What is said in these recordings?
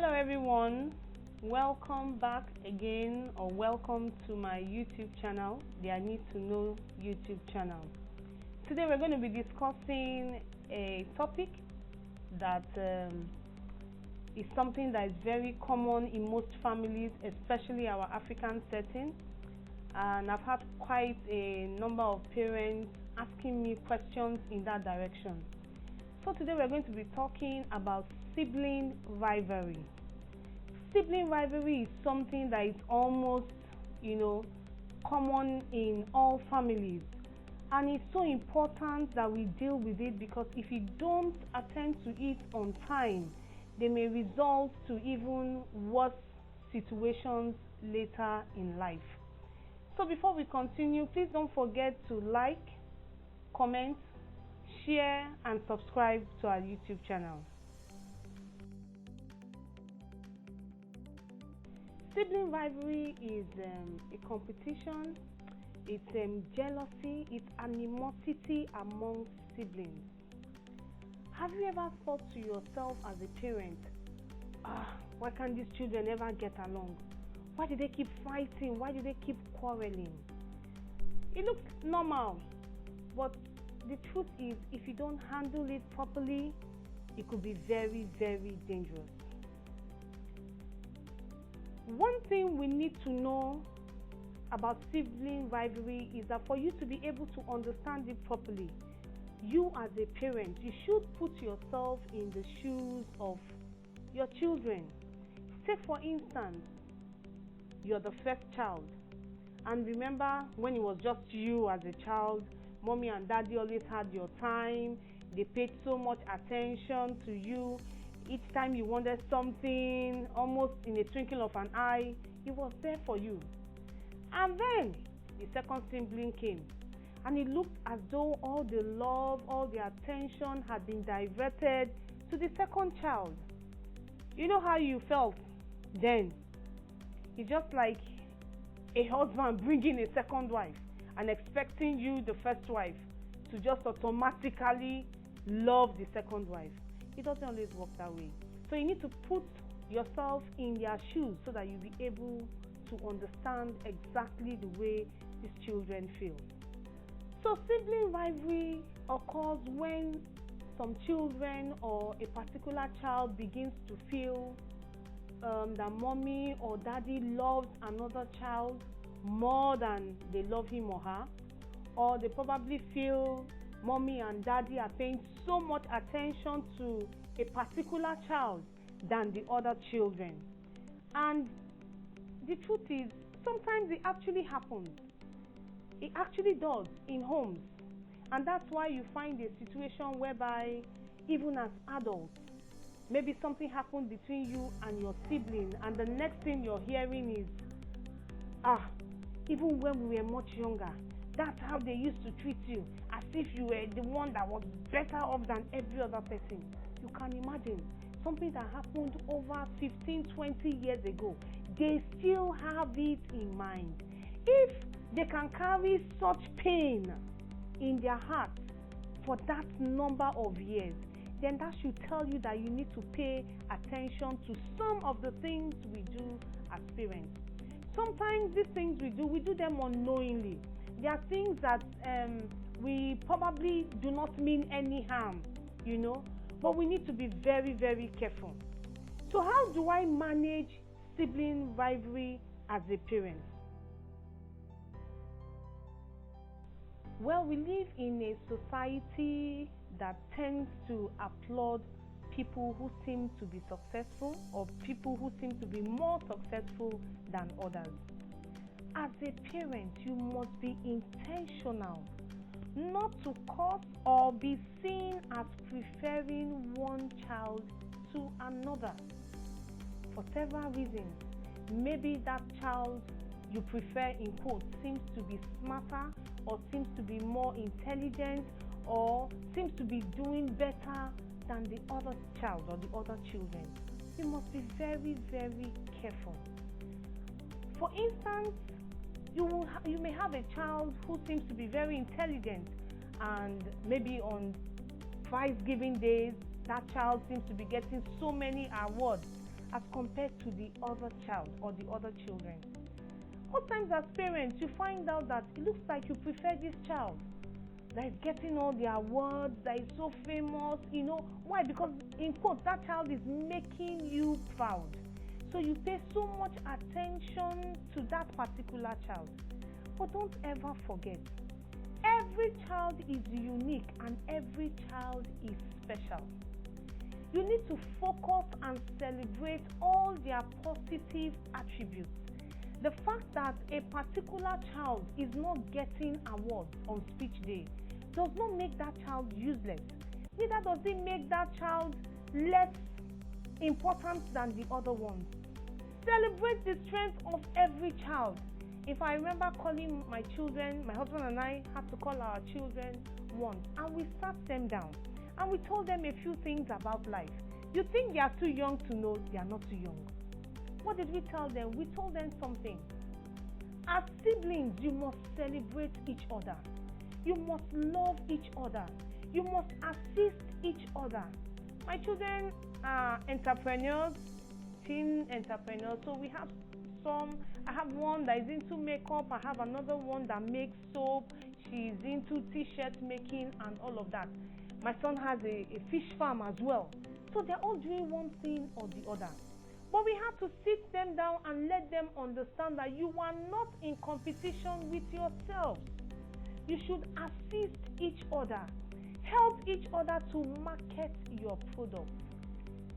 Hello everyone, welcome back again, or welcome to my YouTube channel, the I Need to Know YouTube channel. Today we're going to be discussing a topic that is something that is very common in most families, especially our African setting, and I've had quite a number of parents asking me questions in that direction. So today we're going to be talking about sibling rivalry. Sibling rivalry is something that is almost, common in all families, and it's so important that we deal with it, because if you don't attend to it on time, they may result to even worse situations later in life. So before we continue, please don't forget to like, comment, share and subscribe to our YouTube channel. Sibling rivalry is a competition, it's jealousy, it's animosity among siblings. Have you ever thought to yourself as a parent, why can't these children ever get along? Why do they keep fighting? Why do they keep quarreling? It looks normal, but the truth is, if you don't handle it properly, it could be very, very dangerous. One thing we need to know about sibling rivalry is that for you to be able to understand it properly, you as a parent, you should put yourself in the shoes of your children. Take for instance, you're the first child, and remember when it was just you as a child, mommy and daddy always had your time. They paid so much attention to you. Each time you wanted something, almost in a twinkle of an eye, it was there for you. And then the second sibling came, and it looked as though all the love, all the attention had been diverted to the second child. You know how you felt then? It's just like a husband bringing a second wife and expecting you, the first wife, to just automatically love the second wife. It doesn't always work that way. So you need to put yourself in their shoes so that you'll be able to understand exactly the way these children feel. So sibling rivalry occurs when some children or a particular child begins to feel that mommy or daddy loves another child more than they love him or her, or they probably feel mommy and daddy are paying so much attention to a particular child than the other children. And the truth is, sometimes it actually happens. It actually does in homes. And that's why you find a situation whereby even as adults, maybe something happened between you and your sibling, and the next thing you're hearing is, even when we were much younger, that's how they used to treat you, as if you were the one that was better off than every other person. You can imagine something that happened over 15, 20 years ago. They still have it in mind. If they can carry such pain in their heart for that number of years, then that should tell you that you need to pay attention to some of the things we do as parents. Sometimes these things we do them unknowingly. There are things that we probably do not mean any harm, but we need to be very, very careful. So how do I manage sibling rivalry as a parent? Well, we live in a society that tends to applaud people who seem to be successful, or people who seem to be more successful than others. As a parent, you must be intentional not to cause or be seen as preferring one child to another for several reasons. Maybe that child you prefer, in quotes, seems to be smarter, or seems to be more intelligent, or seems to be doing better than the other child or the other children. You must be very, very careful. For instance, you may have a child who seems to be very intelligent, and maybe on prize giving days, that child seems to be getting so many awards, as compared to the other child or the other children. Most times as parents, you find out that it looks like you prefer this child that is getting all the awards, that is so famous. Why? Because in quotes, that child is making you proud. So you pay so much attention to that particular child. But don't ever forget, every child is unique and every child is special. You need to focus and celebrate all their positive attributes. The fact that a particular child is not getting awards on speech day does not make that child useless. Neither does it make that child less important than the other ones. Celebrate the strength of every child. If I remember calling my children, my husband and I had to call our children once, and we sat them down and we told them a few things about life. You think they are too young to know? They are not too young. What did we tell them? We told them something. As siblings, you must celebrate each other. You must love each other. You must assist each other. My children are entrepreneurs, teen entrepreneurs. So we have I have one that is into makeup. I have another one that makes soap. She's into t-shirt making and all of that. My son has a fish farm as well. So they're all doing one thing or the other. But we have to sit them down and let them understand that you are not in competition with yourselves. You should assist each other. Help each other to market your product.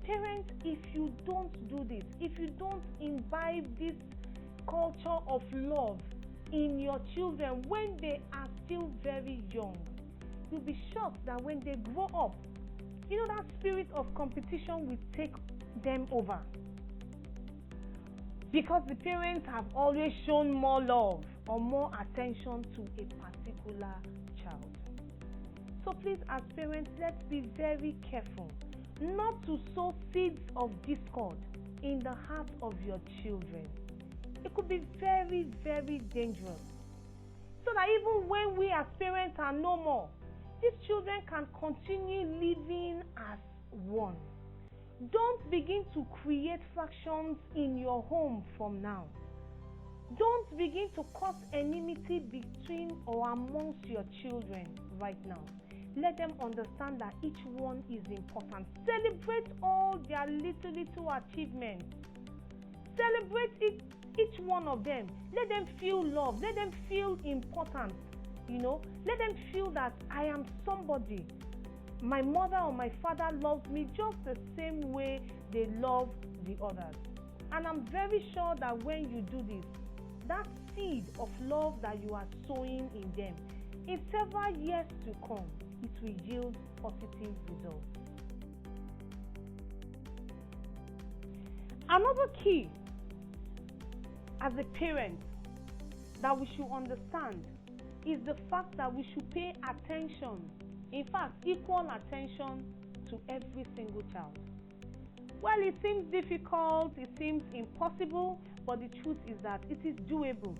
Parents, if you don't do this, if you don't imbibe this culture of love in your children when they are still very young, you'll be shocked that when they grow up, that spirit of competition will take them over. Because the parents have always shown more love or more attention to a particular child. So please, as parents, let's be very careful not to sow seeds of discord in the heart of your children. It could be very, very dangerous. So that even when we as parents are no more, these children can continue living as one. Don't begin to create fractions in your home from now. Don't begin to cause enmity between or amongst your children right now. Let them understand that each one is important. Celebrate all their little achievements. Celebrate each one of them. Let them feel loved. Let them feel important. Let them feel that I am somebody. My mother or my father loves me just the same way they love the others. And I'm very sure that when you do this, that seed of love that you are sowing in them, in several years to come, it will yield positive results. Another key as a parent that we should understand is the fact that we should pay attention, in fact, equal attention to every single child. Well, it seems difficult, it seems impossible, but the truth is that it is doable.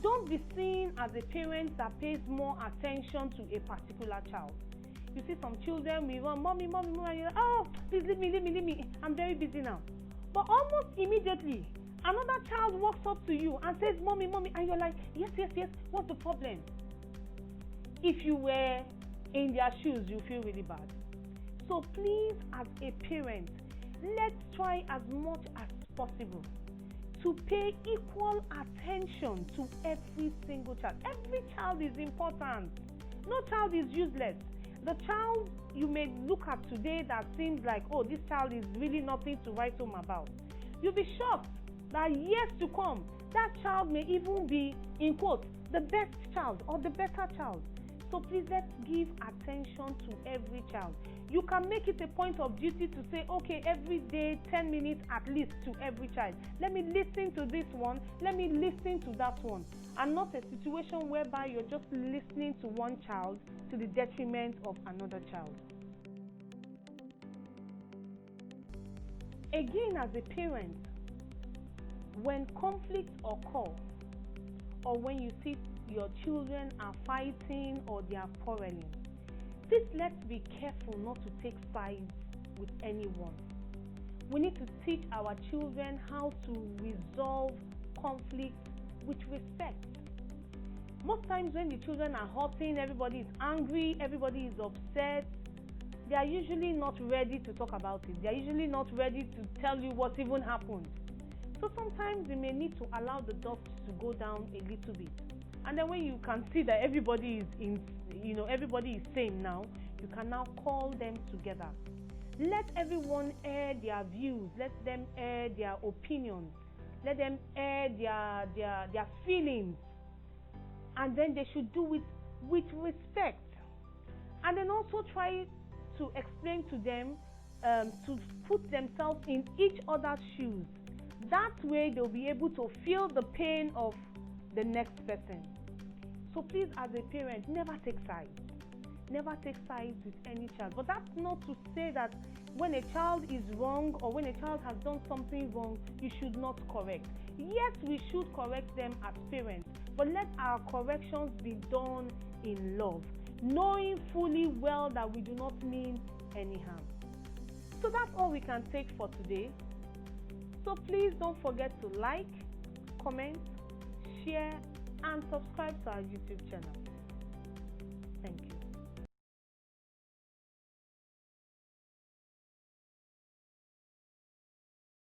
Don't be seen as a parent that pays more attention to a particular child. You see some children, we run, mommy, and you're like, oh, please leave me, I'm very busy now. But almost immediately, another child walks up to you and says, mommy, and you're like, yes, what's the problem? If you were in their shoes, you feel really bad. So please, as a parent, let's try as much as possible to pay equal attention to every single child. Every child is important. No child is useless. The child you may look at today that seems like, oh, this child is really nothing to write home about. You'll be shocked that years to come, that child may even be, in quotes, the best child or the better child. So please, let's give attention to every child. You can make it a point of duty to say, okay, every day, 10 minutes at least to every child. Let me listen to this one. Let me listen to that one. And not a situation whereby you're just listening to one child to the detriment of another child. Again, as a parent, when conflicts occur, or when you see your children are fighting or they are quarreling, please let's be careful not to take sides with anyone. We need to teach our children how to resolve conflict with respect. Most times when the children are hurting, everybody is angry, everybody is upset, they are usually not ready to talk about it. They are usually not ready to tell you what even happened. So sometimes you may need to allow the dust to go down a little bit. And then when you can see that everybody is sane now, you can now call them together. Let everyone air their views. Let them air their opinions. Let them air their feelings. And then they should do it with respect. And then also try to explain to them to put themselves in each other's shoes. That way they'll be able to feel the pain of the next person. So please, as a parent, never take sides. Never take sides with any child. But that's not to say that when a child is wrong or when a child has done something wrong, you should not correct. Yes, we should correct them as parents, but let our corrections be done in love, knowing fully well that we do not mean any harm. So that's all we can take for today. So please don't forget to like, comment, share, and subscribe to our YouTube channel. Thank you.